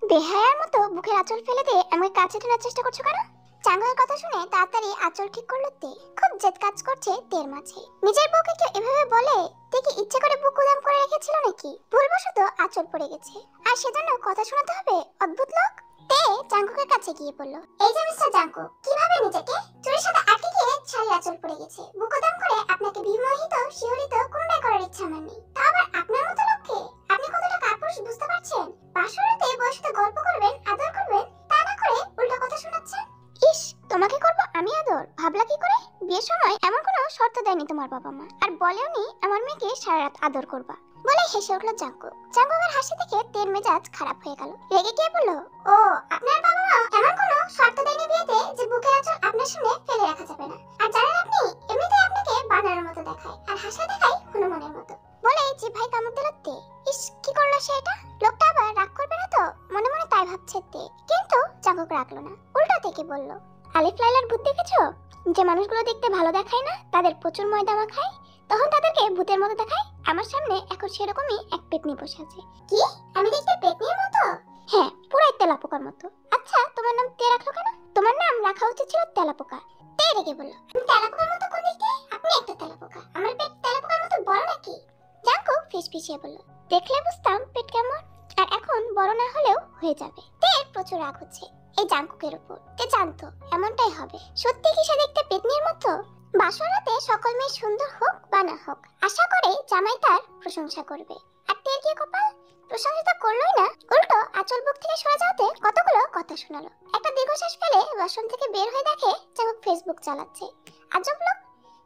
বেহায়ার মতো বুকের আঁচল ফেলে দিয়ে আমাকে কাছে টানার চেষ্টা করছো কেন? চাঙ্গুকের কথা শুনে তাড়াতাড়ি আঁচল ঠিক করলো তে। খুব জেদ কাজ করছে তের মাঝে। নিজের বউকে কেউ এভাবে বলে? তে কি ইচ্ছে করে বুক উদাম করে রেখেছিল নাকি? ভুলবশত আঁচল পড়ে গেছে আর সেজন্য কথা শোনাতে হবে? অদ্ভুত লোক। তে চাঙ্গুকের কাছে গিয়ে বলল, এই যে মিস্টার চাঙ্গু, কিভাবে নিজেকে চুরির সাথে আটকে গিয়ে শাড়ি আঁচল পড়ে গেছে। বুক উদাম করে আপনাকে বিমোহিত শিহরিত কোনটাই করার ইচ্ছা আমার নেই। তা আবার আপনার মতো লোককে। আপনি কতটা কাপুরুষ বুঝতে পারছেন? বাসরাতে বউয়ের সাথে গল্প করবেন, আদর করবেন, তা না করে উল্টো কথা শোনাচ্ছেন। ইস, তোমাকে করব আমি আদর? ভাবলা কি করে? বিয়ের সময় এমন কোনো শর্ত দেয়নি তোমার বাবা মা, আর বলেওনি আমার মেয়েকে সারা রাত আদর করবা। বলে হেসে উঠলো চাঙ্গু। চাঙ্গুকের হাসি দেখে তের মেজাজ খারাপ হয়ে গেল। রেগে গিয়ে বলল, ও আপনার বাবা মা এমন কোনো শর্ত দেয়নি বিয়েতে যে বুকের আঁচল আপনার সামনে ফেলে রাখা যাবে না। আর জানেন আপনি, এমনিতেই আপনাকে বানানোর মতো দেখায় আর হাসা দেখায় হনুমানের মতো। বলে যে ভাই কামড় দিল তে। ইস, কি করলো সে এটা? লোকটা আবার রাগ করবে না তো? মনে মনে তাই ভাবছে তে। কিন্তু চাঙ্গুক রাখলো না, উল্টো থেকে বলল, আলিফ লায়লার ভূত দেখেছো? যে মানুষগুলো দেখতে ভালো দেখায় না, তাদের প্রচুর ময়দা মাখায়, তখন তাদেরকে ভূতের মতো দেখায়। আমার সামনে এখন সেরকমই এক পেতনি বসে আছে। কি? আমি দেখতে পেতনির মতো? হ্যাঁ, পুরাই তেলাপোকার মতো। আচ্ছা, তোমার নাম তে রাখলো কেন? তোমার নাম রাখা উচিত ছিল তেলাপোকা। তে রেগে বলল, আমি তেলাপোকার মতো কোন দিকে? আপনি একটা তেলাপোকা। আমার পেট তেলাপোকার মতো বড় নাকি? জাঙ্কু ফিসফিসিয়ে বলল, দেখলে বুঝতাম পেট কেমন, আর এখন বড় না হলেও হয়ে যাবে। তের প্রচুর রাগ হচ্ছে এই জাঙ্কুকের উপর। তে জানতো এমনটাই হবে। সত্যি কি সে দেখতে পেতনির মতো? বাসরাতে সকল মেয়ে সুন্দর হোক বা না হোক, আশা করে জামাই তার প্রশংসা করবে। আর তের কি কপাল, প্রশংসা তো করলোই না, উল্টো আঁচল বুক থেকে সরে যাওয়াতে কতগুলো কথা শোনালো। একটা দীর্ঘশ্বাস ফেলে ওয়াশরুম থেকে বের হয়ে দেখে জাঙ্কুক ফেসবুক চালাচ্ছে। আজব লোক,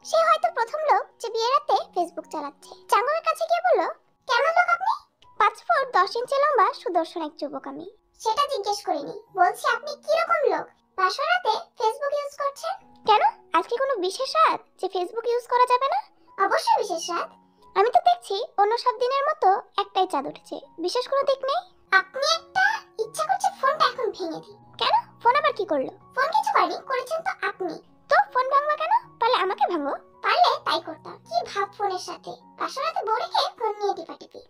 সে হয়তো প্রথম লোক যে বিয়ের রাতে ফেসবুক চালাচ্ছে। চাঙ্গুকের কাছে গিয়ে বলল, কেমন লোক আপনি? 5 ফুট 10 ইঞ্চি লম্বা সুদর্শন এক যুবক আমি। সেটা জিজ্ঞেস করিনি, বলছি আপনি কি রকম লোক বাসরাতে ফেসবুক ইউজ করছেন? কেন, আজকে কোনো বিশেষ রাত যে ফেসবুক ইউজ করা যাবে না? অবশ্যই বিশেষ রাত। আমি তো দেখছি অন্য সব দিনের মতো একটাই চাঁদ উঠেছে, বিশেষ কোনো দিক নেই। আপনি একটা ইচ্ছা করছে ফোনটা এখন ভেঙে দিই। কেন, ফোন আবার কি করলো? ফোন কিছু করেনি, করেছেন তো আপনি। তো ফোন ভাঙবা কেন? পারলে আমাকে ভাঙো। পারলে তাই করতাম। কি ভাব ফোনের সাথে? বাসরাতে বউ রেখে ফোন নিয়ে টিপাটিপি।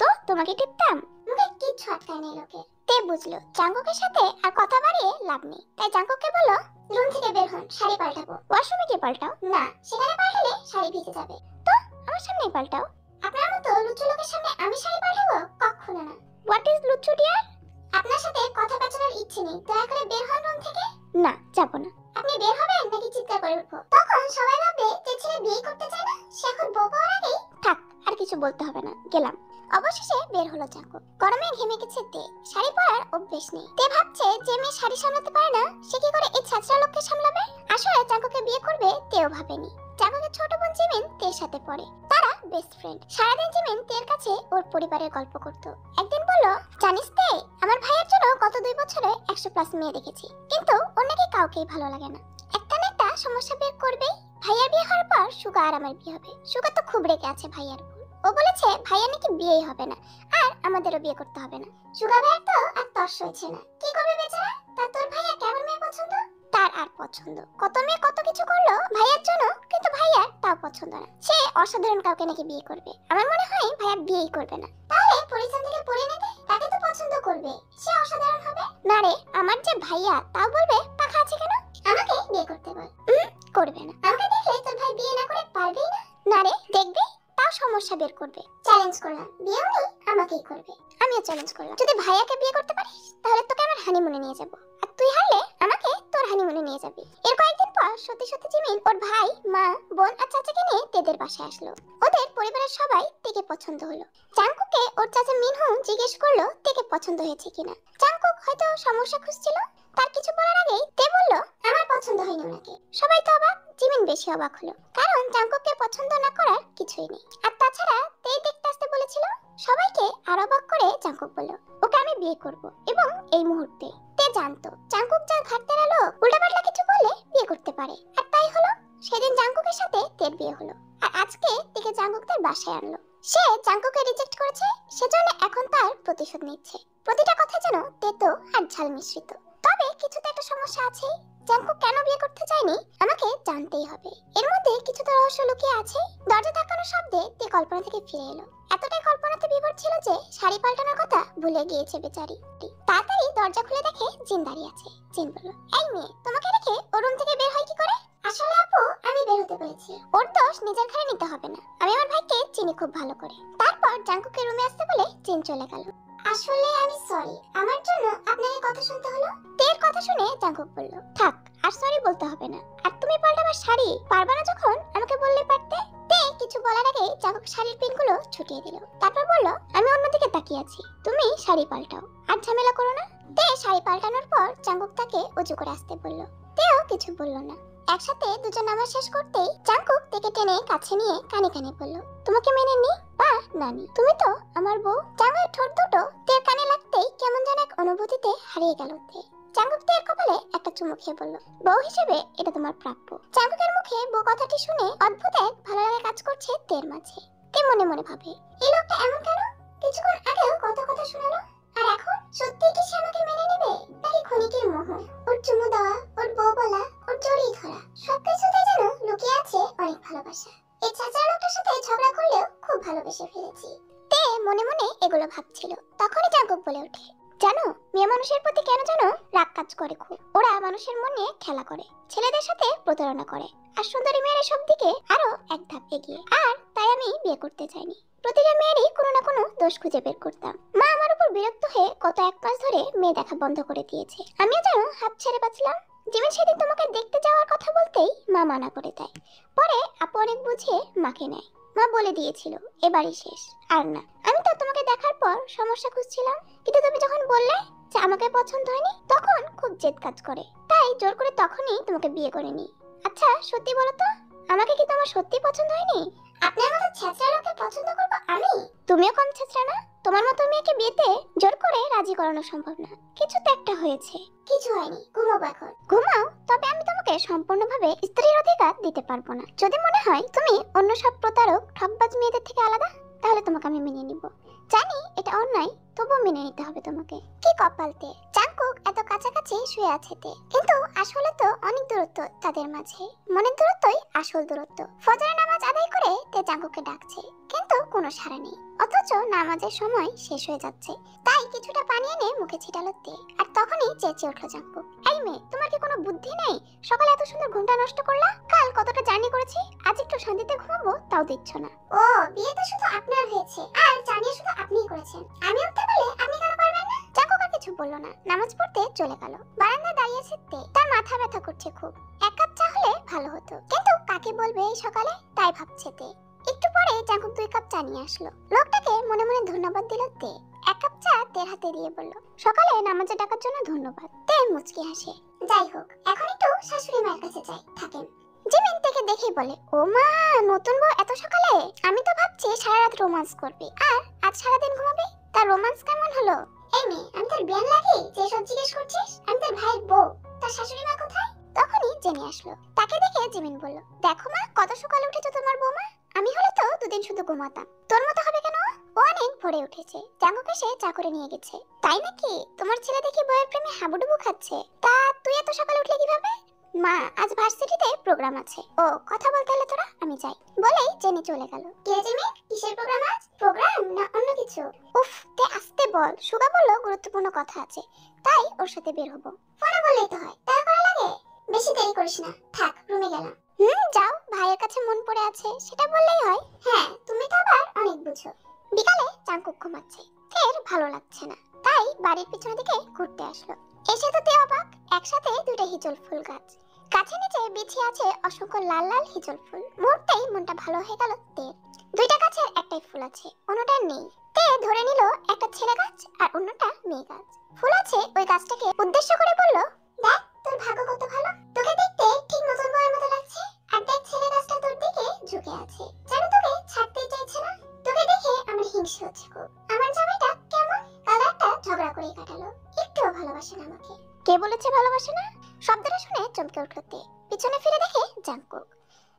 তো তোমাকে টিপতাম? মুখে কিচ্ছু আটকায় নেই লোকে। তে বুঝলো চাঙ্গুকের সাথে আর কথা বাড়িয়ে লাভ নেই, তাই চাঙ্গুককে বলল, রুম থেকে বের হন, শাড়ি পাল্টাবো। ওয়াশরুমে গিয়ে পাল্টাও। না, সেখানে পাল্টালে শাড়ি ভিজে যাবে। তো আমার সামনেই পাল্টাও। আপনার মতো লুচ্চু লোকের সামনে আমি শাড়ি পাল্টাবো? কখনো না। হোয়াট ইজ লুচ্চু ডিয়ার? আপনার সাথে কথা পেঁচানোর ইচ্ছে নেই, দয়া করে বের হন রুম থেকে। না, যাব না। আপনি বের হবেন নাকি চিৎকার করে উঠবো? তখন সবাই ভাববে যে ছেলে বিয়ে করতে চায় না, সে এখন বউ পাওয়ার আগেই। থাক, আর কিছু বলতে হবে না, গেলাম। অবশেষে বের হলো চাকু। গরমে ঘেমে গেছে তে, শাড়ি পরার অভ্যেস নেই। তে ভাবছে যে মেয়ে শাড়ি সামলাতে পারে না, সে কি করে এই ছাত্রা লোককে সামলাবে? আসলে চাকুকে বিয়ে করবে তেও ভাবেনি। চাকুকের ছোট বোন জিমিন তের সাথে পড়ে, তারা বেস্ট ফ্রেন্ড। সারাদিন জিমিন তের কাছে ওর পরিবারের গল্প করত। একদিন বলল, জানিস তে, আমার ভাইয়ের জন্য গত 2 বছরে 100+ মেয়ে দেখেছি, কিন্তু ওর নাকি কাউকেই ভালো লাগে না। একটা না একটা সমস্যা বের করবেই। ভাইয়ার বিয়ে হওয়ার পর সুগা আর আমার বিয়ে হবে। সুগা তো খুব রেগে আছে ভাইয়ার উপর। ও বলেছে ভাইয়া নাকি বিয়েই হবে না, আর আমাদেরও বিয়ে করতে হবে না। সুগা ভাইয়ের তো আর তর্স হয়েছে না, কি করবে বেচারা? তা তোর ভাইয়া কেমন মেয়ে পছন্দ? তার আর পছন্দ, কত মেয়ে কত কিছু করলো ভাইয়ার জন্য, কিন্তু ভাইয়ার তাও পছন্দ না। সে অসাধারণ কাউকে নাকি বিয়ে করবে। আমার মনে হয় ভাইয়া বিয়েই করবে না। তাহলে পরিচয় থেকে পড়ে নিতে, তাকে তো পছন্দ করবে, সে অসাধারণ হবে। না রে, আমার যে ভাইয়া তাও বলবে পাখা আছে কেন। আমাকে বিয়ে করতে বল। করবে না। আমাকে দেখলে তোর ভাই বিয়ে না করে পারবেই না। না রে, দেখবি, তাও সমস্যা বের করবে। চ্যালেঞ্জ করলাম, বিয়ে উনি আমাকেই করবে। আমিও চ্যালেঞ্জ করলাম, যদি ভাইয়াকে বিয়ে করতে পারিস তাহলে তোকে আমার হানিমুনে নিয়ে যাব, আর তুই হারলে আমাকে তোর হানিমুনে নিয়ে যাবি। এর কয়েকদিন পর সত্যি সত্যি জিমিন ওর ভাই, মা, বোন আর চাচাকে নিয়ে তেদের বাসায় আসলো। ওদের পরিবারের সবাই তেকে পছন্দ হলো। চাংকুকে ওর চাচা মিনহু জিজ্ঞেস করলো তেকে পছন্দ হয়েছে কিনা। চাংকুক হয়তো সমস্যা খুঁজছিল, তার কিছু বলার আগেই তে বলল, আমার পছন্দ হয়নি ওনাকে। সবাই তো অবাক, জিমিন বেশি অবাক হলো, কারণ চাংকুককে পছন্দ না করার কিছুই নেই। আর তাছাড়া তেই দেখতে আসতে বলেছিল। সবাইকে আর অবাক করে চাংকুক বলল, ওকে আমি বিয়ে করব, এবং এই মুহূর্তে। তে জানতো চাংকুক যা ঘাটতে এলো, উল্টাপাল্টা কিছু বলে বিয়ে করতে পারে, আর তাই হলো। সেদিন চাংকুকের সাথে তের বিয়ে হলো, আর আজকে তেকে চাংকুক তার বাসায় আনলো। সে চাংকুকে রিজেক্ট করেছে, সেজন্য এখন তার প্রতিশোধ নিচ্ছে। প্রতিটা কথা যেন তেতো আর ঝাল মিশ্রিত। তবে কিছুতে একটা সমস্যা আছে, জাঙ্কুক কেন বিয়ে করতে চায়নি আমাকে জানতেই হবে। এর মধ্যে কিছু তো রহস্য লুকিয়ে আছে। দরজা ধাক্কানোর শব্দে তে কল্পনা থেকে ফিরে এলো। এতটাই কল্পনাতে বিভোর ছিল যে শাড়ি পাল্টানোর কথা ভুলে গিয়েছে বেচারি। তাড়াতাড়ি দরজা খুলে দেখে জিন দাঁড়িয়ে আছে। জিন বলল, এই মেয়ে, তোমাকে রেখে ও রুম থেকে বের হয় কি করে? আসলে আপু, আমি বের হতে বলেছি। ওর দোষ নিজের ঘাড়ে নিতে হবে না। আমি আমার ভাইকে চিনি খুব ভালো করে। তারপর জাঙ্কুকে রুমে আসতে বলে জিন চলে গেল। আসলে আমি সরি, আমার জন্য আপনাকে কথা শুনতে হলো। তের কথা শুনে জাঙ্কুক বলল, থাক, আর সরি বলতে হবে না। আর তুমি পাল্টাবার শাড়ি পারবা না যখন আমাকে বললে পারতে। তে কিছু বলার আগে জাঙ্কুক শাড়ির পিনগুলো ছুটিয়ে দিল। তারপর বলল, আমি অন্যদিকে তাকিয়ে আছি, তুমি শাড়ি পাল্টাও, আর ঝামেলা করো না। তে শাড়ি পাল্টানোর পর জাঙ্কুক তাকে উঁচু করে আসতে বলল। তেও কিছু বলল না। একসাথে দুজন নামাজ শেষ করতেই জাঙ্কুক তেকে টেনে কাছে নিয়ে কানে কানে বলল, তোমাকে মেনে নি বা নানি, তুমি তো আমার বউ। জাঙ্কুকের ঠোঁট দুটো তের কানে লাগতেই কেমন যেন এক অনুভূতিতে হারিয়ে গেল তে। জাঙ্কুক তের কপালে একটা চুমু খেয়ে বলল, বউ হিসেবে এটা তোমার প্রাপ্য। জাঙ্কুকের মুখে বউ কথাটি শুনে অদ্ভুত এক ভালো লাগা কাজ করছে তের মাঝে। তে মনে মনে ভাবে, এই লোকটা এমন কেন? কিছুক্ষণ আগেও কত কথা শোনালো, আর এখন সত্যি কি সে আমাকে মেনে নেবে, নাকি ক্ষণিকের মোহ? ওর চুমু দেওয়া, ওর বউ বলা, ওর জড়িয়ে ধরা, সবকিছুতে যেন লুকিয়ে আছে অনেক ভালোবাসা। এই চাচার লোকটার সাথে ঝগড়া করলেও খুব ভালোবেসে ফেলেছি। তে মনে মনে এগুলো ভাবছিল। তখনই জাঙ্কুক বলে ওঠে, জানো, মেয়ে মানুষের প্রতি কেন জানো রাগ কাজ করে খুব। ওরা মানুষের মনে খেলা করে, ছেলেদের সাথে প্রতারণা করে, আর সুন্দরী মেয়ের সব দিকে আরো এক ধাপ এগিয়ে। আর তাই আমি বিয়ে করতে চাইনি। প্রতিটা মেয়েরই কোনো না কোনো দোষ খুঁজে বের করতাম। মা আমার উপর বিরক্ত হয়ে গত 1 মাস ধরে মেয়ে দেখা বন্ধ করে দিয়েছে। আমিও যেন হাত ছেড়ে বাঁচলাম। জিমিন সেদিন তোমাকে দেখতে যাওয়ার কথা বলতেই মা মানা করে দেয়। পরে আপু অনেক বুঝিয়ে মাকে নেয়। মা বলে দিয়েছিল এবারই শেষ, আর না। আমি তো তোমাকে দেখার পর সমস্যা খুঁজছিলাম, কিন্তু তুমি যখন বললে যে আমাকে পছন্দ হয়নি, তখন খুব জেদ কাজ করে। তাই জোর করে তখনই তোমাকে বিয়ে করে নি। আচ্ছা সত্যি বলো তো, আমাকে কি তোমার সত্যি পছন্দ হয়নি? আপনার মতো ছেঁচড়া লোককে পছন্দ করব আমি? তুমিও কম ছেঁচড়া না। তোমার মতো মেয়েকে বিয়েতে জোর করে রাজি করানো সম্ভব না। কিছু তো একটা হয়েছে। কিছু হয়নি, ঘুমাবো এখন। ঘুমাও, তবে আমি তোমাকে সম্পূর্ণভাবে স্ত্রীর অধিকার দিতে পারবো না। যদি মনে হয় তুমি অন্য সব প্রতারক ঠকবাজ মেয়েদের থেকে আলাদা, তাহলে তোমাকে আমি মেনে নিব। জানি এটা অন্যায়, তবুও মেনে নিতে হবে তোমাকে। কি কপালতে, জাঙ্কুক এত কাছাকাছি শুয়ে আছে তে, কিন্তু আসলে তো অনেক দূরত্ব তাদের মাঝে। মনের দূরত্বই আসল দূরত্ব। ফজরের নামাজ আদায় করে তে জাঙ্কুককে ডাকছে, কিন্তু কোনো সাড়া নেই। অথচ নামাজের সময় শেষ হয়ে যাচ্ছে। তাই কিছুটা পানি এনে মুখে ছিটালো তে, আর তখনই চেঁচিয়ে উঠলো জাঙ্কুক, এই মেয়ে, তোমার কি কোনো বুদ্ধি নেই? সকালে এত সুন্দর ঘুমটা নষ্ট করলা। কাল কতটা জার্নি করেছি, আজ একটু শান্তিতে ঘুমাবো তাও দিচ্ছ না। ও, বিয়ে তো শুধু আপনার হয়েছে, আর জানিয়ে শুধু আপনিই করেছেন। আমি উঠতে বলে আপনি কেন পারবেন না? জাঙ্কুক আর কিছু বললো না, নামাজ পড়তে চলে গেল। বারান্দায় দাঁড়িয়েছে তে, তার মাথা ব্যথা করছে খুব। 1 কাপ চা হলে ভালো হতো, কিন্তু কাকে বলবে এই সকালে, তাই ভাবছে তে। একটু পরে জাঙ্কুক 2 কাপ চা নিয়ে আসলো। লোকটাকে মনে মনে ধন্যবাদ দিল তে। 1 কাপ চা তের হাতে দিয়ে বলল, সকালে নামাজে ডাকার জন্য ধন্যবাদ। তে মুচকি হাসে। যাই হোক, এখন একটু শাশুড়ি মায়ের কাছে যাই, থাকেন। জিমিন থেকে দেখেই বলে, ও মা, নতুন বউ এত সকালে? আমি তো ভাবছি সারা রাত রোমান্স করবে, আর আজ সারাদিন ঘুমাবে। তার রোমান্স কেমন হলো? এই মেয়ে, আমি তোর বিয়ান লাগি যে সব জিজ্ঞেস করছিস? আমি তোর ভাইয়ের বউ, তার শাশুড়ি মা কোথায়? তখনই জেনে আসলো। তাকে দেখে জিমিন বলল, দেখো মা, কত সকালে উঠেছো তোমার বৌমা। আমি হলে তো 2 দিন শুধু ঘুমাতাম। তোর মতো হবে কেন? ও অনেক ভোরে উঠেছে, জাঙ্কুক এসে চা করে নিয়ে গেছে। তাই নাকি? তোমার ছেলে দেখি বউয়ের প্রেমে হাবুডুবু খাচ্ছে। তা তুই এত সকালে উঠলে কিভাবে? মা, আজ ভার্সিটিতে প্রোগ্রাম আছে। ও, কথা বলতে হলে তোরা, আমি যাই বলেই জেনে চলে গেল। কে জিমি, কিসের প্রোগ্রাম আজ? প্রোগ্রাম না অন্য কিছু? উফ, তে আসতে বল। সুগা বলল গুরুত্বপূর্ণ কথা আছে, তাই ওর সাথে বের হবো। ফোনে বললেই তো হয়, তাই করা লাগে? বেশি দেরি করিস না, থাক, রুমে গেলাম। যাও, ভাইয়ের কাছে মন পড়ে আছে সেটা বললেই হয়। হ্যাঁ, তুমি তো আবার অনেক বুঝো। বিকালে জাঙ্কুক ঘুমাচ্ছে, ফের ভালো লাগছে না, তাই বাড়ির পিছনের দিকে ঘুরতে আসলো। এসে তো তে অবাক, একসাথে 2টা হিজল ফুল গাছ, গাছের নিচে বিছিয়ে আছে অসংখ্য লাল লাল হিজল ফুল। মুহূর্তেই মনটা ভালো হয়ে গেল তের। 2টা গাছের একটাই ফুল আছে, অন্যটা নেই। তে ধরে নিল একটা ছেলে গাছ আর অন্যটা মেয়ে গাছ। ফুল আছে ওই গাছটাকে উদ্দেশ্য করে বলল, দেখ তোর ভাগ্য কত ভালো, তোকে দেখতে ঠিক নতুন বউয়ের মতো লাগছে। আর দেখ, ছেলে গাছটা তোর দিকে ঝুঁকে আছে, যেন তোকে ছাড়তেই চাইছে না। তোকে দেখে আমার হিংসে হচ্ছে খুব। আমার জামাইটা কেমন কালারটা ঝগড়া করে কাটালো, একটুও ভালোবাসে না আমাকে। কে বলেছে ভালোবাসে না? শব্দটা শুনে চমকে উঠল তে। পিছনে ফিরে দেখে জাঙ্কুক।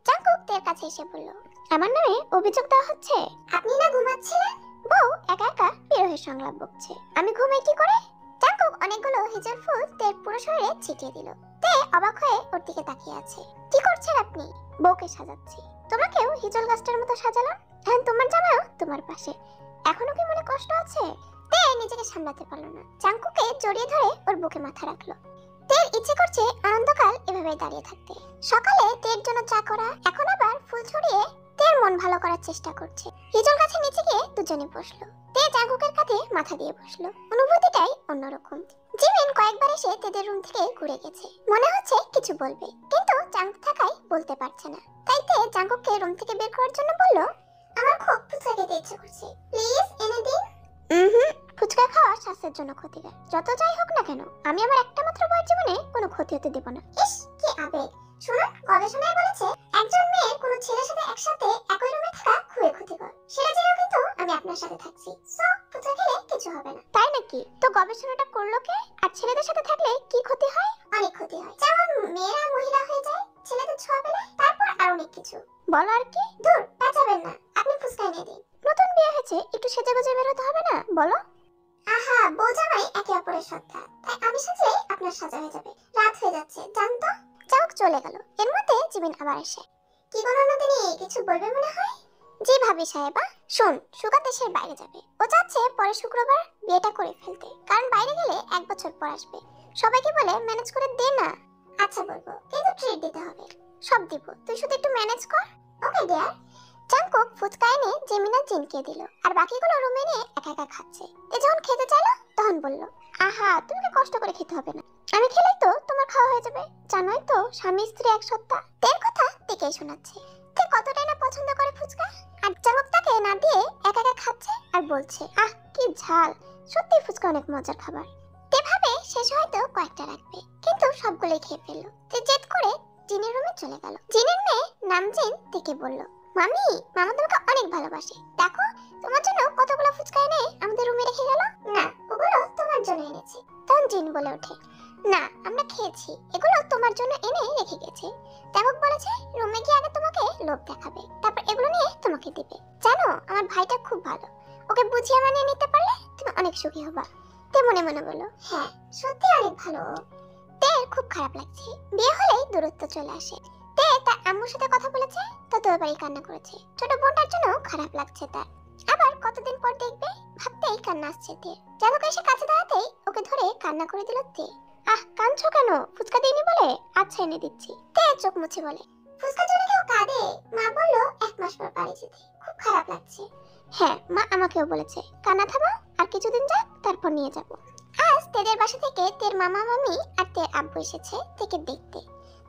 জাঙ্কুক তের কাছে এসে বলল, আমার নামে অভিযোগ দেওয়া হচ্ছে। আপনি না ঘুমাচ্ছিলেন? বউ একা একা বিরহের সংলাপ বকছে। আমি ঘুমাই কি করে? জাঙ্কুক অনেকগুলো হিজল ফুল তের পুরো শরীরে ছিটিয়ে দিল। তে অবাক হয়ে ওর দিকে তাকিয়ে আছে। কি করছেন আপনি? বউকে সাজাচ্ছি। তোমাকেও হিজল গাছটার মতো সাজালাম, এখন তোমার জামাইও তোমার পাশে। এখনো কি মনে কষ্ট আছে? তে নিজেকে সামলাতে পারলো না, চাঙ্কুকে জড়িয়ে ধরে ওর বুকে মাথা রাখলো। তের ইচ্ছে করছে আনন্দকাল এভাবে দাঁড়িয়ে থাকতে। সকালে তের জন্য চা করা, এখন আবার ফুল ছড়িয়ে তের মন ভালো করার চেষ্টা করছে। হিজল গাছের নিচে গিয়ে দুজনে বসলো। তে চাঙ্কুকের কাঁধে মাথা দিয়ে বসলো। অনুভূতিটাই অন্যরকম। জিমিন কয়েকবার এসে তেদের রুম থেকে ঘুরে গেছে, মনে হচ্ছে কিছু বলবে, কিন্তু চাঙ্কুক থাকায় বলতে পারছে না। তাই তে চাঙ্কুককে রুম থেকে বের করার জন্য বলল, আমার খুব ফুচকা খেতে ইচ্ছে করছে, প্লিজ এনে দিন। ফুচকা খাওয়া স্বাস্থ্যের জন্য ক্ষতিকর। যত যাই হোক না কেন, আমি আমার একটা মাত্র বউয়ের জীবনে কোনো ক্ষতি হতে দেব না। ইস, কি আবেগ! শুনুন, গবেষণায় বলেছে একজন মেয়ের কোনো ছেলের সাথে একসাথে একই রুমে থাকা খুবই ক্ষতিকর। সেটা জেনেও কিন্তু আমি আপনার সাথে থাকছি, সো ফুচকা খেলে কিছু হবে না। তাই নাকি? তো গবেষণাটা করলো কে? আর ছেলেদের সাথে থাকলে কি ক্ষতি হয়? অনেক ক্ষতি হয়, যেমন মেয়েরা মহিলা হয়ে যায়, ছেলেদের ছোঁয়া পেলে, তারপর আর অনেক কিছু। বলো আর কি? দূর, পেঁচাবেন না, আপনি ফুচকা এনে দিন। নতুন বিয়ে হয়েছে, একটু সেজে গুজে বের হতে হবে না? বলো। আহা, বউ জামাই একে অপরের সত্তা, তাই আমি সাজলেই আপনার সাজা হয়ে যাবে। রাত হয়ে যাচ্ছে, জান তো। চাউক চলে গেল। এর মধ্যে জিমিন আবার আসে। কি বলো নদিনী, কিছু বলবে মনে হয়? জি ভাবি সাহেবা, শোন, সুগা দেশের বাইরে যাবে। ও চাচ্ছে পরের শুক্রবার বিয়েটা করে ফেলতে, কারণ বাইরে গেলে 1 বছর পর আসবে। সবাইকে বলে ম্যানেজ করে দে না। আচ্ছা বলবো, কিন্তু ট্রিট দিতে হবে। সব দিব, তুই শুধু একটু ম্যানেজ কর। Okay dear. চাঙ্কুক ফুচকা এনে জেমিনা জিনকে দিল, আর বাকিগুলো রুমে নিয়ে একা একা খাচ্ছে। এ যখন খেতে চাইলো তখন বলল, আহা, তোমাকে কষ্ট করে খেতে হবে না, আমি খেলেই তো তোমার খাওয়া হয়ে যাবে। জানোই তো, স্বামী স্ত্রী এক সত্তা। তের কথা তেকেই শোনাচ্ছে। তে কতটাই না পছন্দ করে ফুচকা, আর চাঙ্কুক তাকে না দিয়ে একা একা খাচ্ছে আর বলছে, আহ কি ঝাল, সত্যি ফুচকা অনেক মজার খাবার। তে ভাবে শেষ হয়তো কয়েকটা রাখবে, কিন্তু সবগুলোই খেয়ে ফেললো। তে জেদ করে জিনের রুমে চলে গেল। জিনের মেয়ে নামজিন তেকে বলল, মামি, মামা তোমাকে অনেক ভালোবাসে, দেখো তোমার জন্য কতগুলো ফুচকা এনে আমাদের রুমে রেখে গেল। না, ওগুলো তোমার জন্য এনেছি। তখন জিন বলে ওঠে, না, আমরা খেয়েছি, এগুলো তোমার জন্য এনে রেখে গেছে। চাঙ্কুক বলেছে রুমে গিয়ে আগে তোমাকে লোভ দেখাবে, তারপর এগুলো নিয়ে তোমাকে দিবে। জানো, আমার ভাইটা খুব ভালো, ওকে বুঝিয়ে মানিয়ে নিতে পারলে তুমি অনেক সুখী হবা। তে মনে মনে বলল, হ্যাঁ সত্যি অনেক ভালো। তের খুব খারাপ লাগছে। বিয়ে হলেই দূরত্ব চলে আসে। তে তার আম্মুর সাথে কথা বলেছে, তো তোর বাড়ি কান্না করেছে। ছোট বোনটার জন্য খারাপ লাগছে তার। আবার কতদিন পর দেখবে, ভাবতেই কান্না আসছে তে। চালক এসে কাছে দাঁড়াতেই ওকে ধরে কান্না করে দিল তে। আহ, কাঁদছো কেন? ফুচকা দিইনি বলে? আচ্ছা এনে দিচ্ছি। তে চোখ মুছে বলে, ফুচকা জন্য কেউ কাঁদে? মা বললো 1 মাস পর বাড়ি যেতে, খুব খারাপ লাগছে। হ্যাঁ, মা আমাকেও বলেছে কান্না থামাও, আর কিছুদিন যাক, তারপর নিয়ে যাব। আজ তেদের বাসা থেকে তের মামা মামি আর তের আব্বু এসেছে তেকে দেখতে।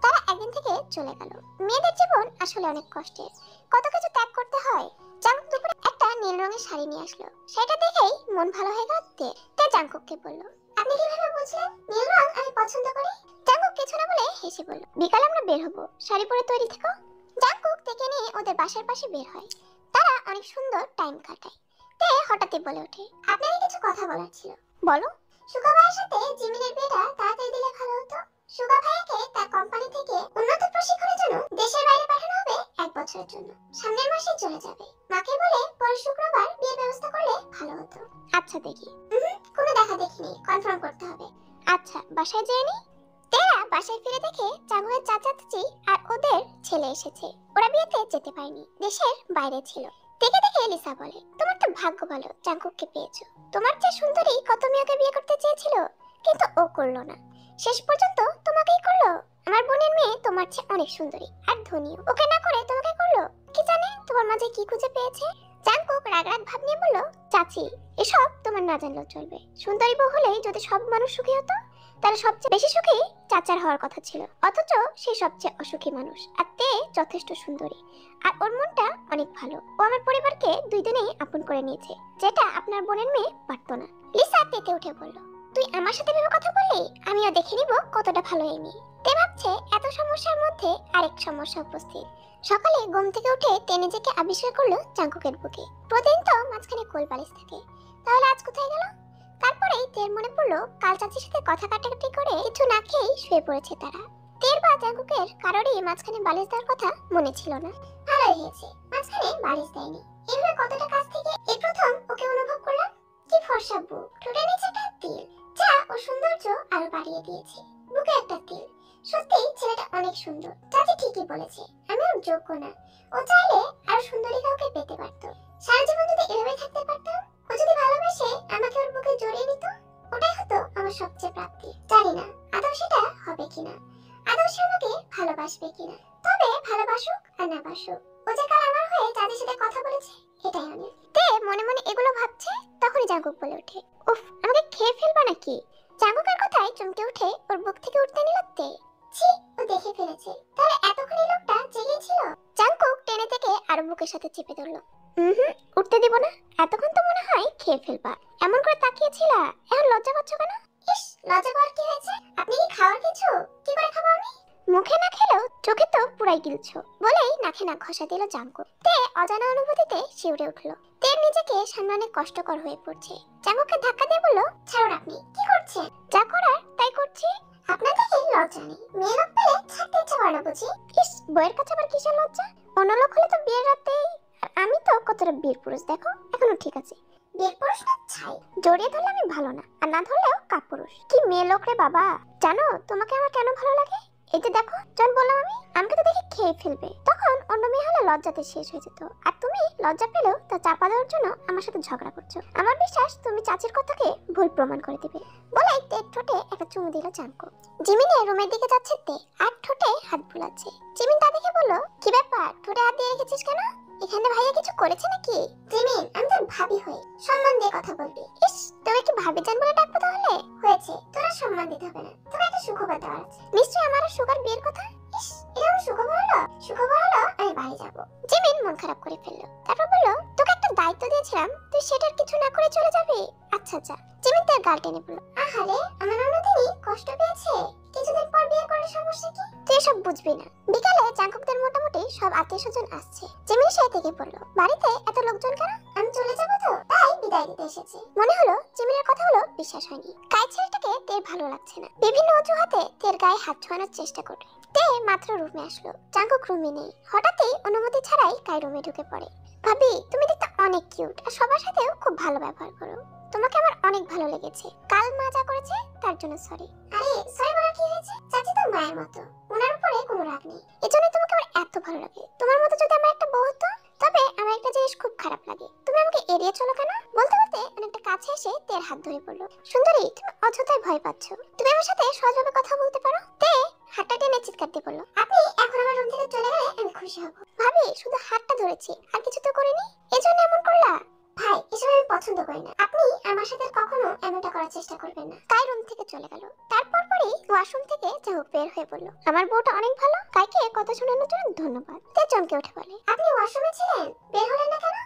তারা একদিন থেকে চলে গেল। মেয়েদের জীবন আসলে অনেক কষ্টের, কত কিছু ত্যাগ করতে হয়। চাঙ্কুক দুপুরে একটা নীল রঙের শাড়ি নিয়ে আসলো, সেটা দেখেই মন ভালো হয়ে গেল তে। তে চাঙ্কুককে বলল, আপনি কিভাবে বুঝলেন নীল রং আমি পছন্দ করি? চাঙ্কুক কিছু না বলে হেসে বলল, বিকালে আমরা বের হবো, শাড়ি পরে তৈরি থেকো। চাঙ্কুক তেকে নিয়ে ওদের বাসার পাশে বের হয়। তারা অনেক সুন্দর টাইম কাটায়। তে হঠাৎই বলে ওঠে, আপনাকে কিছু কথা বলার ছিল। বলো। সুগা ভাইয়ের সাথে জিমিনের বিয়েটা তাড়াতাড়ি দিলে ভালো হতো। সুগা ভাইকে তার কোম্পানি থেকে উন্নত প্রশিক্ষণের জন্য দেশের বাইরে পাঠানো হবে 1 বছরের জন্য। সামনের মাসে চলে যাবে। মাকে বলে পরের শুক্রবার বিয়ের ব্যবস্থা করলে ভালো হতো। আচ্ছা দেখি। কোনো দেখা দেখিনি, কনফার্ম করতে হবে। আচ্ছা, বাসায় যেয়ে নি। তেরা বাসায় ফিরে দেখে চাঙ্গুয়ের চাচা চাচি আর ওদের ছেলে এসেছে। ওরা বিয়েতে যেতে পারেনি, দেশের বাইরে ছিল। দেখে দেখে লিসা বলে, তোমার তো ভাগ্য ভালো চাঙ্কুককে পেয়েছো। তোমার চেয়ে সুন্দরী কত মেয়েকে বিয়ে করতে চেয়েছিল, কিন্তু ও করলো না। শেষ পর্যন্ত তোমাকেই করলো। আমার বোনের মেয়ে তোমার চেয়ে অনেক সুন্দরী আর ধনীও, ওকে না করে তোমাকে করলো। কি জানে তোমার মাঝে কি খুঁজে পেয়েছে। চাঙ্কুক রাগ রাগ ভাব নিয়ে বলল, চাচি, এসব তোমার না জানলেও চলবে। সুন্দরী বউ হলেই যদি সব মানুষ সুখী হতো, তাহলে সবচেয়ে বেশি সুখী চাচার হওয়ার কথা ছিল। অথচ সে সবচেয়ে অসুখী মানুষ, আর তে যথেষ্ট সুন্দরী, আর ওর মনটা অনেক ভালো। ও আমার পরিবারকে 2 দিনেই আপন করে নিয়েছে, যেটা আপনার বোনের মেয়ে পারতো না। লিসা তেতে উঠে বলল, তুই আমার সাথে ভেবে কথা বললি, আমিও দেখে নিব কতটা ভালো এই মেয়ে। তে ভাবছে এত সমস্যার মধ্যে আরেক সমস্যা উপস্থিত। সকালে ঘুম থেকে উঠে তে নিজেকে আবিষ্কার করলো চাঙ্কুকের বুকে। প্রতিদিন তো মাঝখানে কোল বালিশ থাকে, তাহলে আজ কোথায় গেল? তারপরেই তের মনে পড়লো কাল চাচির সাথে কথা কাটাকাটি করে কিছু না খেয়েই শুয়ে পড়েছে তারা। তের বা চাঙ্কুকের কারোরই মাঝখানে বালিশ দেওয়ার কথা মনে ছিল না। ভালোই হয়েছে মাঝখানে বালিশ দেয়নি। এভাবে কতটা কাছ থেকে এই প্রথম ওকে অনুভব করলাম। কি ফর্সা বুক, ঠোঁটের নিচে একটা তিল, যা ও সৌন্দর্য আরো বাড়িয়ে দিয়েছে। বুকে একটা তিল, সত্যি ছেলেটা অনেক সুন্দর। চাচি ঠিকই বলেছে, আমি ওর যোগ্য না। ও চাইলে আরো সুন্দরী কাউকে পেতে পারতো। সারা জীবন যদি এভাবে থাকতে পারতাম। ও যদি ভালোবেসে আমাকে ওর বুকে জড়িয়ে নিত, ওটাই হতো আমার সবচেয়ে প্রাপ্তি। জানি না আদৌ সেটা হবে কিনা, আদৌ সে আমাকে ভালোবাসবে কিনা। তবে ভালোবাসুক আর না বাসুক, ও যে কাল আমার হয়ে চাঁদের সাথে কথা বলেছে, এটাই অনেক। তে মনে মনে এগুলো ভাবছে, তখনই জাঙ্কুক বলে ওঠে, উফ, আমাকে খেয়ে ফেলবা নাকি? জাঙ্কুকের কথায় চমকে উঠে ওর বুক থেকে উঠতে নিল তে। ছি, ও দেখে ফেলেছে। তাহলে এতক্ষণ এই লোকটা জেগে ছিল। জাঙ্কুক টেনে থেকে আর বুকের সাথে চেপে ধরলো। উঠতে দিব না। এতক্ষণ তো মনে হয় খেয়ে ফেলবা, এমন করে তাকিয়েছিলা, এখন লজ্জা পাচ্ছ কেন? ইস, লজ্জা পাওয়ার কি হয়েছে? আপনি কি খাওয়ার কিছু? কি করে খাবো আমি? মুখে না খেলেও চোখে তো পুরাই গিলছো, বলেই নাকে নাক ঘষা দিল জাঙ্কুক। তে অজানা অনুভূতিতে শিউরে উঠলো। তের নিজেকে সামলানো কষ্টকর হয়ে পড়ছে। জাঙ্কুককে ধাক্কা দিয়ে বলল, ছাড়ুন, আপনি কি করছেন? যা করার তাই করছি। আপনার দেখে লজ্জা নেই? মেয়ে লোক পেলে ছাড়তে ইচ্ছা করে না বুঝি? ইস, বইয়ের কাছে আবার কিসের লজ্জা? অন্য লোক হলে তো বিয়ের রাতেই। আর আমি তো কতটা বীর পুরুষ দেখো, এখনো ঠিক আছে। বীর পুরুষ না ছাই। জড়িয়ে ধরলে আমি ভালো না, আর না ধরলেও কাপুরুষ। কি মেয়ে লোক রে বাবা। জানো তোমাকে আমার কেন ভালো লাগে? এই যে দেখো, যখন বললাম আমি আমাকে তো দেখে খেয়ে ফেলবে, তখন অন্য মেয়ে হলে লজ্জাতে শেষ হয়ে যেত। আর তুমি লজ্জা পেলেও তা চাপা দেওয়ার জন্য আমার সাথে ঝগড়া করছো। আমার বিশ্বাস তুমি চাচির কথাকে ভুল প্রমাণ করে দিবে। বলে তের ঠোঁটে একটা চুমু দিল জাঙ্কুক। জিমিনে রুমের দিকে যাচ্ছে তে, আর ঠোঁটে হাত বুলাচ্ছে। জিমিন তা দেখে বলল, কি ব্যাপার, ঠোঁটে হাত দিয়ে রেখেছিস কেন? এখানে ভাইয়া কিছু করেছে নাকি? জিমিন, আমি তোর ভাবি হই, সম্মান দিয়ে কথা বলবি। ইস, তুমি কি ভাবি জান বলে ডাকবো তাহলে? হয়েছে, তোরা সম্মান দিতে হবে না। তোরা একটা সুখবর দেওয়ার আছে। নিশ্চয়ই আমার সুগার বিয়ের কথা। ইস, এটা আমার সুখবর হলো? সুখবর হলো আমি বাড়ি যাব। জিমিন মন খারাপ করে ফেললো। তারপর বলল, তোকে একটা দায়িত্ব দিয়েছিলাম, তুই সেটার কিছু না করে চলে যাবি? আচ্ছা আচ্ছা। জিমিন তার গাল টেনে বলল, আহারে, আমার ননদিনী কষ্ট পেয়েছে। কিছুদিন পর বিয়ে করলে সমস্যা কি? তুই এসব বুঝবি না। বিকালে জাঙ্কুকদের মোটামুটি সব আত্মীয়স্বজন আসছে। জিমিন সে থেকে বলল, বাড়িতে এত লোকজন কেন? আমি চলে যাবো তো, তাই বিদায় দিতে এসেছি। মনে হলো জিমিনের কথাগুলো বিশ্বাস হয়নি। কাই ছেলেটাকে তের ভালো লাগছে না। বিভিন্ন অজুহাতে তের গায়ে হাত ছোঁয়ানোর চেষ্টা করে। তে মাত্র রুমে আসলো, জাঙ্কুক রুমে নেই। হঠাৎই অনুমতি ছাড়াই কাই রুমে ঢুকে পড়ে। ভাবি, তুমি দেখতে অনেক কিউট, আর সবার সাথেও খুব ভালো ব্যবহার করো। তোমাকে আমার অনেক ভালো লেগেছে। কাল মা যা করেছে তার জন্য সরি। আরে সরি বলার কি হয়েছে? চাচি তো মায়ের মতো, ওনার উপরে কোনো রাগ নেই। এজন্য তোমাকে আমার এত ভালো লাগে। তোমার মতো যদি আমার একটা বউ হতো। তবে আমার একটা জিনিস খুব খারাপ লাগে, তুমি আমাকে এড়িয়ে চলো কেন? বলতে বলতে অনেকটা কাছে এসে তের হাত ধরে পড়লো। সুন্দরী, তুমি অযথাই ভয় পাচ্ছ। তুমি আমার সাথে সহজভাবে কথা বলতে পারো। তে হাতটা টেনে চিৎকার দিয়ে বলল, আপনি এখন আমার রুম থেকে চলে গেলে আমি খুশি হব। ভাবি, শুধু হাতটা ধরেছি, আর কিছু তো করিনি, এজন্য এমন করলা? ভাই, এসব আমি পছন্দ করি না। আপনি আমার সাথে কখনো এমনটা করার চেষ্টা করবেন না। কাই রুম থেকে চলে গেল। তারপর পরেই ওয়াশরুম থেকে জাঙ্কুক বের হয়ে বলল, আমার বউটা অনেক ভালো। কাইকে কথা শোনানোর জন্য ধন্যবাদ। তে চমকে উঠে বলে, আপনি ওয়াশরুমে ছিলেন, বের হলেন না কেন?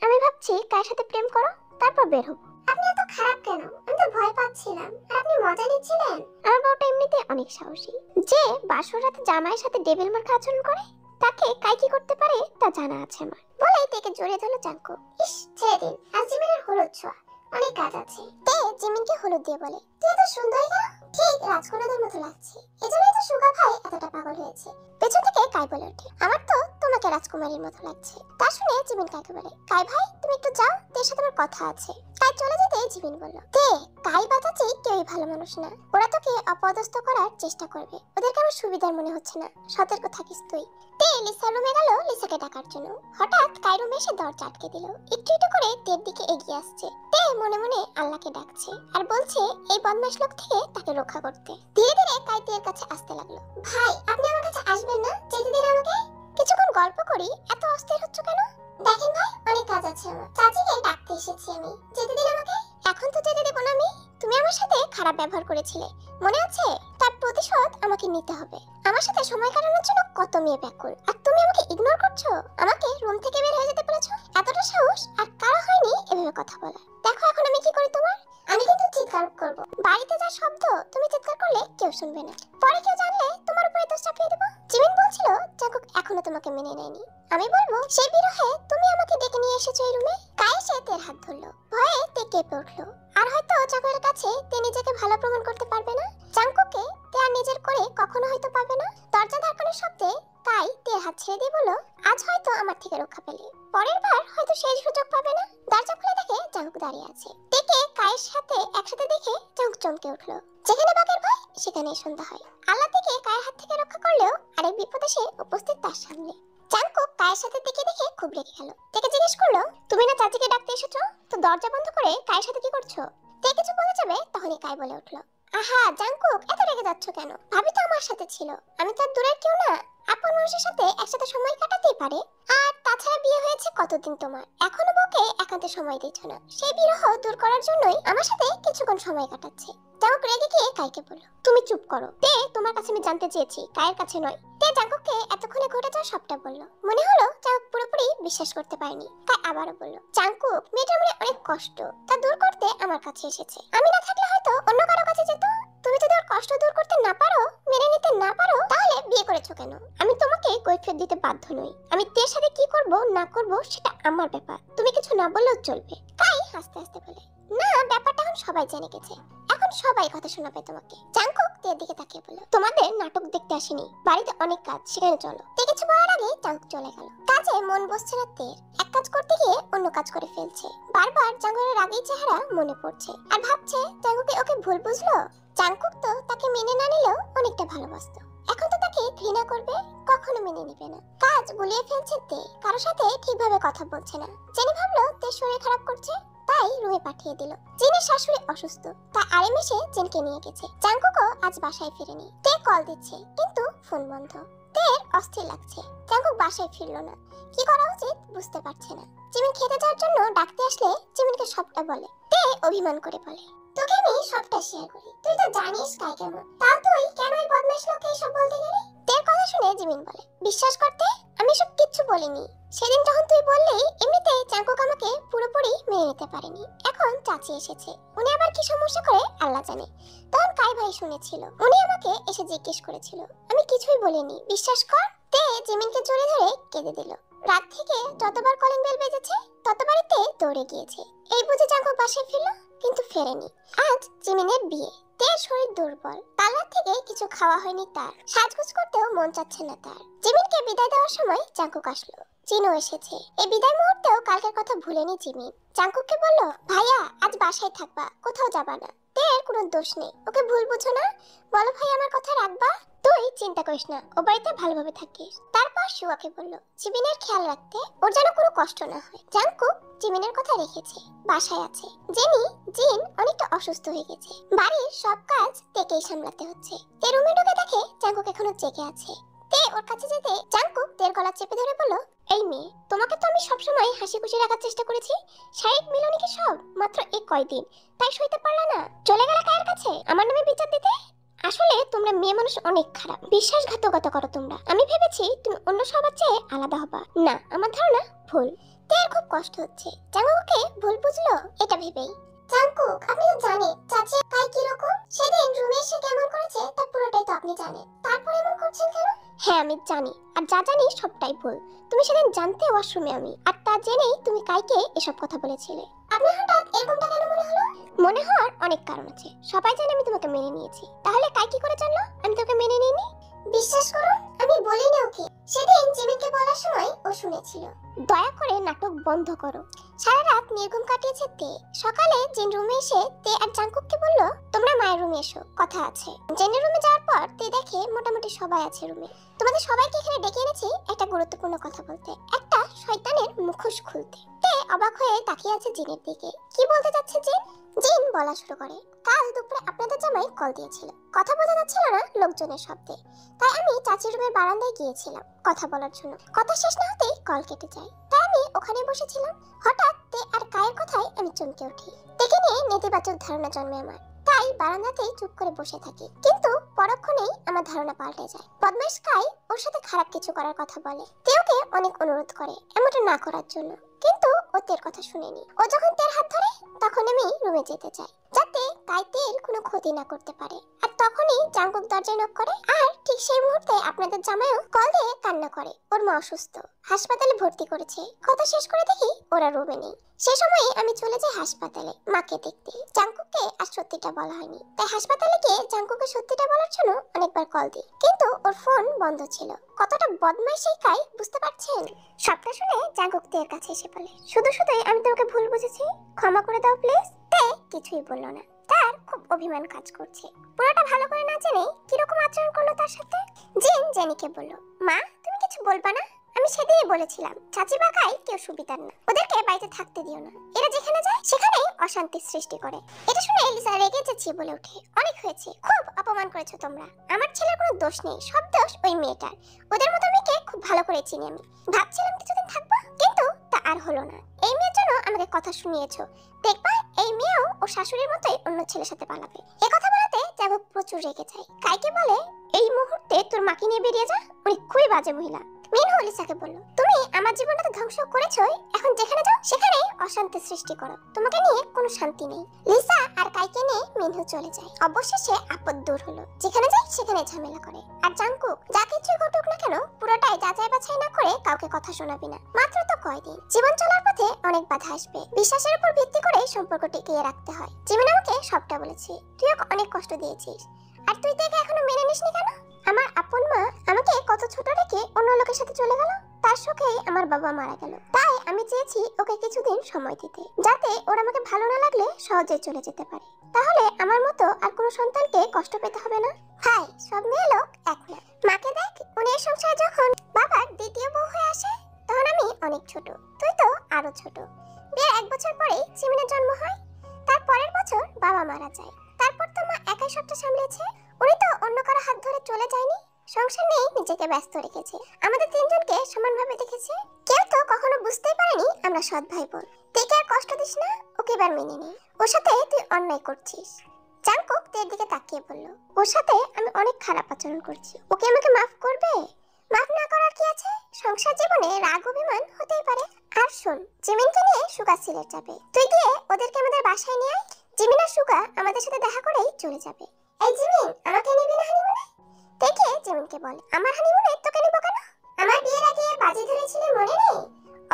আমি ভাবছি কার সাথে প্রেম করো, তারপর বের হবো। আপনি এত খারাপ কেন? আমি তো ভয় পাচ্ছিলাম, আর আপনি মজা নিচ্ছিলেন। আমার বউটা এমনিতে অনেক সাহসী। যে বাসর রাতে জামাইয়ের সাথে ডেভিল মার্কা আচরণ করে, তাকে কাই কি করতে পারে তা জানা আছে আমার। বলেই তেকে জড়িয়ে ধরলো জাঙ্কুক। ইস, ছেড়ে দিন, আজ জিমিনের হলুদ ছোঁয়া, অনেক কাজ আছে। তে জিমিনকে হলুদ দিয়ে বলে, তুই এত সুন্দরী কেন? ঠিক রাজকন্যাদের মতো লাগছে। এজন্যই তো সুগা ভাই এতটা পাগল হয়েছে। পেছন থেকে কাই বলে ওঠে, আমার তো তোমাকে রাজকুমারীর মতো লাগছে। তা শুনে জিমিন কাইকে বলে, কাই ভাই তুমি একটু যাও, তোর সাথে আমার কথা আছে। কাই চলে যেতে জিমিন বলল, তে কাই বাঁচাচ্ছে কেউই ভালো মানুষ না। ওরা তোকে অপদস্থ করার চেষ্টা করবে, ওদেরকে আমার সুবিধার মনে হচ্ছে না। সতর্ক থাকিস তুই। তে লিসা রুমে গেল লিসাকে ডাকার জন্য। হঠাৎ কাই রুমে এসে দরজা আটকে দিল। একটু একটু করে তের দিকে এগিয়ে আসছে। তে মনে মনে আল্লাহকে ডাকছে, আর বলছে এই বদমাশ লোক থেকে তাকে রক্ষা করতে। ধীরে ধীরে কাই তের কাছে আসতে লাগলো। ভাই, আপনি আমার কাছে আসবেন না? যেতে দিন আমাকে। কিছুক্ষণ গল্প করি, এত অস্থির হচ্ছ কেন? দেখেন ভাই, অনেক কাজ আছে আমার। চাচিকে ডাকতে এসেছি আমি, যেতে দিন আমাকে। এখন তো যেতে দেব না আমি। তুমি আমার সাথে খারাপ ব্যবহার করেছিলে, মনে আছে? তার প্রতিশোধ আমাকে নিতে হবে। আমার সাথে সময় কাটানোর জন্য কত মেয়ে ব্যাকুল, আর তুমি আমাকে ইগনোর করছো। আমাকে রুম থেকে বের হয়ে যেতে বলেছো। এতটা সাহস আর কারো হয়নি এভাবে কথা বলা। দেখো এখন আমি কি করি তোমার। আমি কিন্তু চিৎকার করব। বাড়িতে যা শব্দ, তুমি চিৎকার করলে কেউ শুনবে না। পরে কেউ জানলে তোমার উপরে দোষ চাপিয়ে দেব। জিমিন বলছিল জাঙ্কুক এখনো তোমাকে মেনে নেয়নি। আমি বলবো সেই বিরহে তুমি আমাকে ডেকে নিয়ে এসেছো এই রুমে। কাই সে তের হাত ধরলো। ভয়ে তে কেঁপে উঠলো। আর হয়তো জাঙ্কুকের কাছে তে নিজেকে ভালো প্রমাণ করতে পারবে না। জাঙ্কুকে তে আর নিজের করে কখনো হয়তো পাবে না। দরজা ধাক্কানোর শব্দে কাই তের হাত ছেড়ে দিয়ে বলল, আজ হয়তো আমার থেকে রক্ষা পেলে, পরের বার হয়তো সেই সুযোগ পাবে না। দরজা খুলে দেখে জাঙ্কুক দাঁড়িয়ে আছে। তেকে কায়ের সাথে একসাথে দেখে জাঙ্কুক চমকে উঠলো। যেখানে বাঘের ভয় সেখানে সন্ধ্যা হয়। আল্লাহ থেকে কায়ের হাত থেকে রক্ষা করলেও আরেক বিপদ এসে উপস্থিত তার সামনে। জাংকুক কায়ের সাথে দেখে খুব রেগে গেল। তাকে জিজ্ঞেস করলো, তুমি না চাচিকে ডাকতে এসেছো, তো দরজা বন্ধ করে কায়ের সাথে কি করছো? তে কিছু বলে যাবে তখনই কায় বলে উঠলো, আহা জাংকুক, এত রেগে যাচ্ছ কেন? ভাবি তো আমার সাথে ছিল, আমি তো আর দূরের কেউ না। আপন মানুষের সাথে একসাথে সময় কাটাতেই পারে। আর তাছাড়া বিয়ে হয়েছে কতদিন তোমার, এখনো বউকে একান্তে সময় দিচ্ছ না। সেই বিরহ দূর করার জন্যই আমার সাথে কিছুক্ষণ সময় কাটাচ্ছে। জাংকুক রেগে গিয়ে কাইকে বলল, তুমি চুপ করো। তে তোমার কাছে আমি জানতে চেয়েছি, কায়ের কাছে নয়। তে জাংকুককে এতক্ষণে ঘটে যাওয়া সবটা বলল। মনে হলো জাংকুক পুরোপুরি বিশ্বাস করতে পারেনি। তাই আবারও বলল, জাংকুক, মেয়েটার মনে অনেক কষ্ট, তা দূর করতে আমার কাছে এসেছে। আমি না থাকলে হয়তো অন্য কারো কাছে যেত। তুমি যদি ওর কষ্ট দূর করতে না পারো, মেনে নিতে না পারো, তাহলে বিয়ে করেছো কেন? আমি তোমাকে কৈফিয়ত দিতে বাধ্য নই। আমি তের সাথে কি করব না করব সেটা আমার ব্যাপার, তুমি কিছু না বললেও চলবে। কাই হাসতে হাসতে বলে, না, ব্যাপারটা এখন সবাই জেনে গেছে, এখন সবাই কথা শোনাবে তোমাকে। জাংকুক তের দিকে তাকিয়ে বলল, তোমাদের নাটক দেখতে আসেনি, বাড়িতে অনেক কাজ, সেখানে চলো। তে কিছু বলার আগে জাংকুক চলে গেল। কাজে মন বসছে না তের, এক কাজ করতে গিয়ে অন্য কাজ করে ফেলছে। বারবার জাংকুকের রাগী চেহারা মনে পড়ছে আর ভাবছে জাংকুকে ওকে ভুল বুঝলো। জাংকুক তো তাকে মেনে না নিলেও অনেকটা ভালোবাসতো, এখন তো তাকে ঘৃণা করবে, কখনো মেনে নেবে না। কাজ গুলিয়ে ফেলছে তে, কারো সাথে ঠিকভাবে কথা বলছে না। জেনে ভাবলো তে শরীর খারাপ করছে, তাই রুমে পাঠিয়ে দিল। জিনের শাশুড়ি অসুস্থ, তাই আরেম এসে জিনকে নিয়ে গেছে। জাংকুকও আজ বাসায় ফিরেনি। তে কল দিচ্ছে কিন্তু ফোন বন্ধ। তের অস্থির লাগছে, জাংকুক বাসায় ফিরলো না। কি করা উচিত বুঝতে পারছে না। জিমিন খেতে যাওয়ার জন্য ডাকতে আসলে জিমিনকে সবটা বলে। তে অভিমান করে বলে, তোকে আমি সবটা শেয়ার করি, তুই তো জানিস কাই কেমন, তাও তুই কেন এই বদমাইশ লোককে এসব বলতে গেলি? তের কথা শুনে জিমিন বলে, বিশ্বাস করতে আমি সব কিচ্ছু বলিনি। সেদিন যখন তুই বললি, এমনিতেই জাংকুক আমাকে পুরোপুরি মেনে নিতে পারেনি, এখন চাচি এসেছে, উনি আবার কি সমস্যা করে আল্লাহ জানে। তখন কাই ভাই শুনেছিল, উনি আমাকে এসে জিজ্ঞেস করেছিল, আমি কিছুই বলিনি, বিশ্বাস কর। তে জিমিনকে জড়িয়ে ধরে কেঁদে দিল। রাত থেকে যতবার কলিং বেল বেজেছে ততবারই তে দৌড়ে গিয়েছে। এই বুঝে জাংকুক বাসায় ফিরল, কিন্তু ফেরেনি। আজ জিমিনের বিয়ে। তের শরীর দুর্বল, কাল রাত থেকে কিছু খাওয়া হয়নি তার, সাজগোজ করতেও মন চাচ্ছে না তার। জিমিনকে বিদায় দেওয়ার সময় জাংকুক আসলো, জিনও এসেছে। এই বিদায় মুহূর্তেও কালকের কথা ভুলেনি জিমিন। জাংকুককে বলল, ভাইয়া আজ বাসায় থাকবা, কোথাও যাবা না। তের কোনো দোষ নেই, ওকে ভুল বুঝো না। বলো ভাই আমার কথা রাখবা, তুই চিন্তা করিস না, ও বাড়িতে ভালোভাবে থাকিস। তারপর সুয়াকে বলল জিমিনের খেয়াল রাখতে, ওর যেন কোনো কষ্ট না হয়। জাংকুক জিমিনের কথা রেখেছে, বাসায় আছে। জিন অনেকটা অসুস্থ হয়ে গেছে, বাড়ির সব কাজ তেকেই সামলাতে হচ্ছে। তে রুমে ঢুকে দেখে জাংকুক এখনো জেগে আছে। তে ওর কাছে যেতে জাংকুক তের গলা চেপে ধরে বলল, এই মেয়ে, তোমাকে তো আমি সবসময় হাসি খুশি রাখার চেষ্টা করেছি, শারীরিক মিলনে কি সব মাত্র এই কয়দিন, তাই সইতে পারলা না? চলে গেলে কায়ের কাছে আমার নামে বিচার দিতে? আসলে তোমরা মেয়ে মানুষ অনেক খারাপ, বিশ্বাসঘাতকতা করো তোমরা। আমি ভেবেছি তুমি অন্য সবার চেয়ে আলাদা হবা, না, আমার ধারণা ভুল। তের খুব কষ্ট হচ্ছে, জাংকুককে ভুল বুঝলো এটা ভেবেই। জাংকুক, আপনি তো জানেন চাচি কাই কি রকম, সেদিন রুমে এসে কেমন করেছে তা পুরোটাই তো আপনি জানেন, তারপর এমন করছেন কেন? হ্যাঁ আমি জানি, আর যা জানি সবটাই ভুল। তুমি সেদিন জানতে ওয়াশরুমে আমি, আর তা জেনেই তুমি কাইকে এসব কথা বলেছিলে। আপনার হঠাৎ এরকমটা কেন মনে হলো? মনে হওয়ার অনেক কারণ আছে, সবাই জানে আমি তোমাকে মেনে নিয়েছি, তাহলে কাই কি করে জানলো আমি তোকে মেনে নিইনি? বিশ্বাস করুন আমি বলিনি ওকে, সেদিন জিমিনকে বলার সময় ও শুনেছিল। দয়া করে নাটক বন্ধ করো। সারা রাত নির্ঘুম কাটিয়েছে তে। সকালে জিন রুমে এসে তে আর জাংকুককে বলল, তোমরা মায়ের রুমে এসো, কথা আছে। জিনের রুমে যাওয়ার পর তে দেখে মোটামুটি সবাই আছে রুমে। তোমাদের সবাইকে এখানে ডেকে এনেছি একটা গুরুত্বপূর্ণ কথা বলতে, একটা শয়তানের মুখোশ খুলতে। তে অবাক হয়ে তাকিয়ে আছে জিনের দিকে। কি বলতে যাচ্ছে জিন? জিন বলা শুরু করে, কাল দুপুরে আপনাদের জামাই কল দিয়েছিল, কথা বোঝা যাচ্ছিল না লোকজনের শব্দে, তাই আমি চাচির রুমের বারান্দায় গিয়েছিলাম কথা বলার জন্য। কথা শেষ না হতেই কল কেটে যায়, তাই আমি ওখানে বসেছিলাম। হঠাৎ তে আর কায়ের কথায় আমি চমকে উঠি। তেকে নিয়ে নেতিবাচক ধারণা জন্মে আমার, তাই বারান্দাতেই চুপ করে বসে থাকি। কিন্তু পরক্ষণেই আমার ধারণা পাল্টে যায়। বদমাইশ কাই ওর সাথে খারাপ কিছু করার কথা বলে। তে ওকে অনেক অনুরোধ করে এমনটা না করার জন্য, কিন্তু ও তের কথা শুনেনি। ও যখন তের হাত ধরে তখন আমি রুমে যেতে চাই, যাতে কাই তের কোনো ক্ষতি না করতে পারে। আর তখনই জাংকুক দরজায় নক করে, আর ঠিক সেই মুহূর্তে আপনাদের জামাইও কল দিয়ে কান্না করে ওর মা অসুস্থ, হাসপাতালে ভর্তি করেছে। কথা শেষ করে দেখি ওরা রুমে নেই। সে সময় আমি চলে যাই হাসপাতালে মাকে দেখতে। জাংকুককে আর সত্যিটা বলা হয়নি, তাই হাসপাতালে গিয়ে জাংকুককে সত্যিটা বলার জন্য অনেকবার কল দিই, কিন্তু ওর ফোন বন্ধ ছিল। কতটা বদমাইশ এই কাই বুঝতে পারছেন? সবটা শুনে জাংকুক তের কাছে এসে বলে, শুধু শুধুই আমি তোমাকে ভুল বুঝেছি, ক্ষমা করে দাও প্লিজ। তে কিছুই বলল না। তার খুব অভিমান কাজ করছে। পুরোটা ভালো করে না জেনে কিরকম আচরণ করলো তার সাথে। জিন জেনিকে বলল, মা তুমি কিছু বলবা না? আমি সেদিনই বলেছিলাম চাচি বা কাই কেউ সুবিধার না, ওদেরকে বাড়িতে থাকতে দিও না, এরা যেখানে যায় সেখানেই অশান্তির সৃষ্টি করে। এটা শুনে লিসা রেগে চেঁচিয়ে বলে ওঠে, অনেক হয়েছে, খুব অপমান করেছো তোমরা। আমার ছেলের কোনো দোষ নেই, সব দোষ ওই মেয়েটার। ওদের মতো মেয়েকে খুব ভালো করে চিনি আমি। ভাবছিলাম কিছুদিন থাকবো, কিন্তু তা আর হলো না। এই মেয়ের জন্য আমাকে কথা শুনিয়েছো, দেখবা এই মেয়েও ও শাশুড়ির মতোই অন্য ছেলের সাথে পালাবে। এই কথা বলাতে জাগক প্রচুর রেগে যায়। কাইকে বলে, এই মুহূর্তে তোর মাকে নিয়ে বেরিয়ে যা, উনি খুবই বাজে মহিলা। মিনহু লিসাকে বলল, তুমি আমার জীবনটা ধ্বংস করেছোই, এখন যেখানে যাও সেখানেই অশান্তি সৃষ্টি করো, তোমাকে নিয়ে কোনো শান্তি নেই। লিসা আর কাইকে নিয়ে মিনহু চলে যায়। অবশেষে আপদ দূর হলো, যেখানে যায় সেখানে ঝামেলা করে। আর জাংকুক যা কিছু ঘটুক না কেন পুরোটাই যাচাই বাছাই না করে কাউকে কথা শোনাবি না। মাত্র তো কয়দিন, জীবন চলার পথে অনেক বাধা আসবে, বিশ্বাসের উপর ভিত্তি করে সম্পর্ক টিকিয়ে রাখতে হয়। জিমিন আমাকে সবটা বলেছে, তুই ওকে অনেক কষ্ট দিয়েছিস, আর তুই তাকে এখনো মেনে নিসনি কেন? আমার আপন মা আমাকে কত ছোট রেখে অন্য লোকের সাথে চলে গেল, তার শোকেই আমার বাবা মারা গেল। তাই আমি চেয়েছি ওকে কিছুদিন সময় দিতে, যাতে ওর আমাকে ভালো না লাগলে সহজে চলে যেতে পারে। তাহলে আমার মতো আর কোনো সন্তানকে কষ্ট পেতে হবে না। ভাই, সব মেয়ে লোক এক না। মাকে দেখ, উনি এই সংসারে যখন বাবার দ্বিতীয় বউ হয়ে আসে তখন আমি অনেক ছোট, তুই তো আরো ছোট। বিয়ের 1 বছর পরেই জিমিনের জন্ম হয়, তার পরের বছর বাবা মারা যায়। তারপর তো মা একাই সবটা সামলেছে, উনি তো অন্য কারো হাত ধরে চলে যায়নি, সংসার নিয়ে নিজেকে ব্যস্ত রেখেছে, আমাদের তিনজনকে সমানভাবে দেখেছে। কেউ তো কখনো বুঝতেই পারেনি আমরা সৎ ভাই বোন। তুই কি আর কষ্ট দিস না, ওকে এবার মেনে নে, ওর সাথে তুই অন্যায় করছিস। জাংকুক তের দিকে তাকিয়ে বলল, ওর সাথে আমি অনেক খারাপ আচরণ করছি, ওকে আমাকে মাফ করবে? মাফ না করার কি আছে, সংসার জীবনে রাগ অভিমান হতেই পারে। আর শোন, জিমিনকে নিয়ে সুগা সিলেট যাবে, তুই গিয়ে ওদেরকে আমাদের বাসায় নিয়ে আয়। জিমিন আর সুগা আমাদের সাথে দেখা করেই চলে যাবে। এই জিমিন, আমাকে নিবি না হানিমুনে? দেখে জিমিনকে বলে, আমার হানিমুনে তোকে নিব কেন? আমার বিয়ের আগে বাজি ধরেছিলে মনে নেই?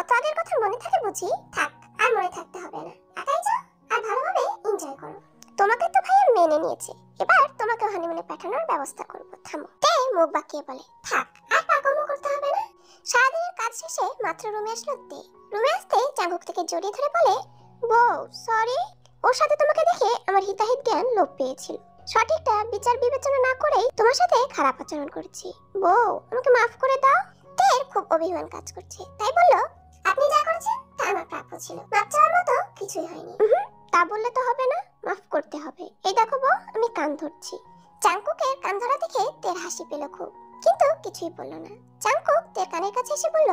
অত আগের কথা মনে থাকে বুঝি? থাক, আর মনে থাকতে হবে না, একাই যাও আর ভালোভাবে এনজয় করো। তোমাকে তো ভাইয়া মেনে নিয়েছে, এবার তোমাকে হানিমুনে পাঠানোর ব্যবস্থা করব। থামো। তে মুখ বাঁকিয়ে বলে, থাক, আর পাগলামো করতে হবে না। সারাদিনের কাজ শেষে মাত্র রুমে আসলো তে। রুমে আসতে জাংকুক থেকে জড়িয়ে ধরে বলে, বউ সরি, ওর সাথে তোমাকে দেখে আমার হিতাহিত জ্ঞান লোপ পেয়েছিল, সঠিকটা বিচার বিবেচনা না করেই তোমার সাথে খারাপ আচরণ করেছি, বউ আমাকে মাফ করে দাও। তের খুব অভিমান কাজ করছে, তাই বলল, আপনি যা করেছেন তা আমার প্রাপ্য ছিল, মাপ চাওয়ার মতো কিছুই হয়নি। তা বললে তো হবে না, মাফ করতে হবে। এই দেখো বউ, আমি কান ধরছি। জাংকুকের কান ধরা দেখে তের হাসি পেল খুব, কিন্তু কিছুই বলল না। জাংকুক তের কানের কাছে এসে বলল,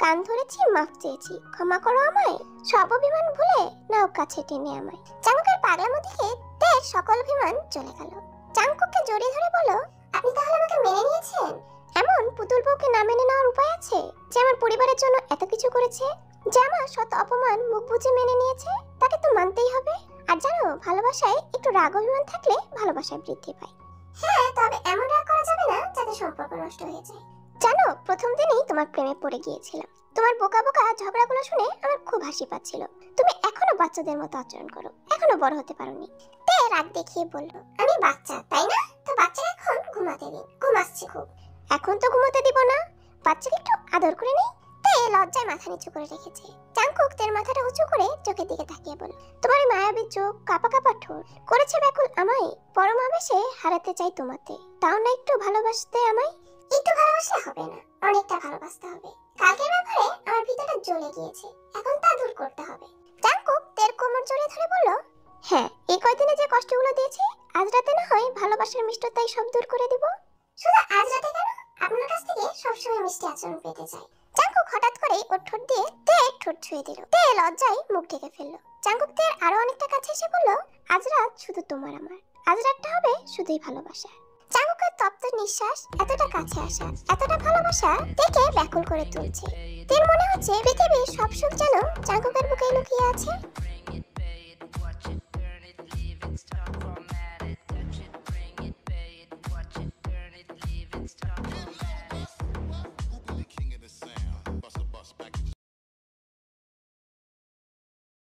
কান ধরেছি, মাফ চেয়েছি, ক্ষমা করো আমায়, সব অভিমান ভুলে নাও কাছে টেনে আমায়। জাংকুকের পাগলামো দেখে তের সকল অভিমান চলে গেল। জাংকুককে জড়িয়ে ধরে বলল, আপনি তাহলে আমাকে মেনে নিয়েছেন? এমন পুতুল বউকে না মেনে নেওয়ার উপায় আছে, যে আমার পরিবারের জন্য এত কিছু করেছে, যে আমার শত অপমান মুখ বুজে মেনে নিয়েছে, তাকে তো মানতেই হবে। আর জানো, ভালোবাসায় একটু রাগ অভিমান থাকলে ভালোবাসায় বৃদ্ধি পায়। হ্যাঁ, তবে এমন রাগ করা যাবে না যাতে সম্পর্ক নষ্ট হয়ে যায়। জানো, প্রথম দিনেই তোমার প্রেমে পড়ে গিয়েছিলাম, তোমার বোকা বোকা ঝগড়াগুলো শুনে আমার খুব হাসি পাচ্ছিল। তুমি এখনো বাচ্চাদের মতো আচরণ করো, এখনো বড় হতে পারোনি। তে রাগ দেখিয়ে বলল, আমি বাচ্চা তাই না? তো বাচ্চারা এখন ঘুমাতে দিন, ঘুমাচ্ছে খুব। এখন তো ঘুমাতে দিব না, বাচ্চাকে একটু আদর করে নেই। তে লজ্জায় মাথা নিচু করে রেখেছে। জাংকুক তের মাথাটা উঁচু করে চোখের দিকে তাকিয়ে বলল, তোমার মায়াবী চোখ, কাপা কাপা ঠোঁট করেছে ব্যাকুল আমায়, পরম আবেশে হারাতে চাই তোমাতে, তাও না একটু ভালোবাসতে আমায়? একটু ভালোবাসলে হবে না, অনেকটা ভালোবাসতে হবে। কালকের ব্যাপারে আমার ভিতরটা জ্বলে গিয়েছে, এখন তা দূর করতে হবে। জাংকুক তের কোমর জড়িয়ে ধরে বলল, হ্যাঁ, এই কয়দিনে যে কষ্টগুলো দিয়েছি, আজ রাতে না হয় ভালোবাসার মিষ্টতাই সব দূর করে দিব। শুধু আজ রাতে কেন, আপনার কাছ থেকে সবসময় মিষ্টি আচরণ পেতে চাই। জাংকুক হঠাৎ করে ওর ঠোঁট দিয়ে তের ঠোঁট ছুঁয়ে দিল। তে লজ্জায় মুখ ঢেকে ফেললো। জাংকুক তের আরো অনেকটা কাছে এসে বলল, আজ রাত শুধু তোমার আমার, আজ রাতটা হবে শুধুই ভালোবাসা। জাংকুকের তপ্ত নিঃশ্বাস, এতটা কাছে আসা, এতটা ভালোবাসা তেকে ব্যাকুল করে তুলছে। তের মনে হচ্ছে পৃথিবীর সব সুখ যেন জাংকুকের বুকে লুকিয়ে আছে।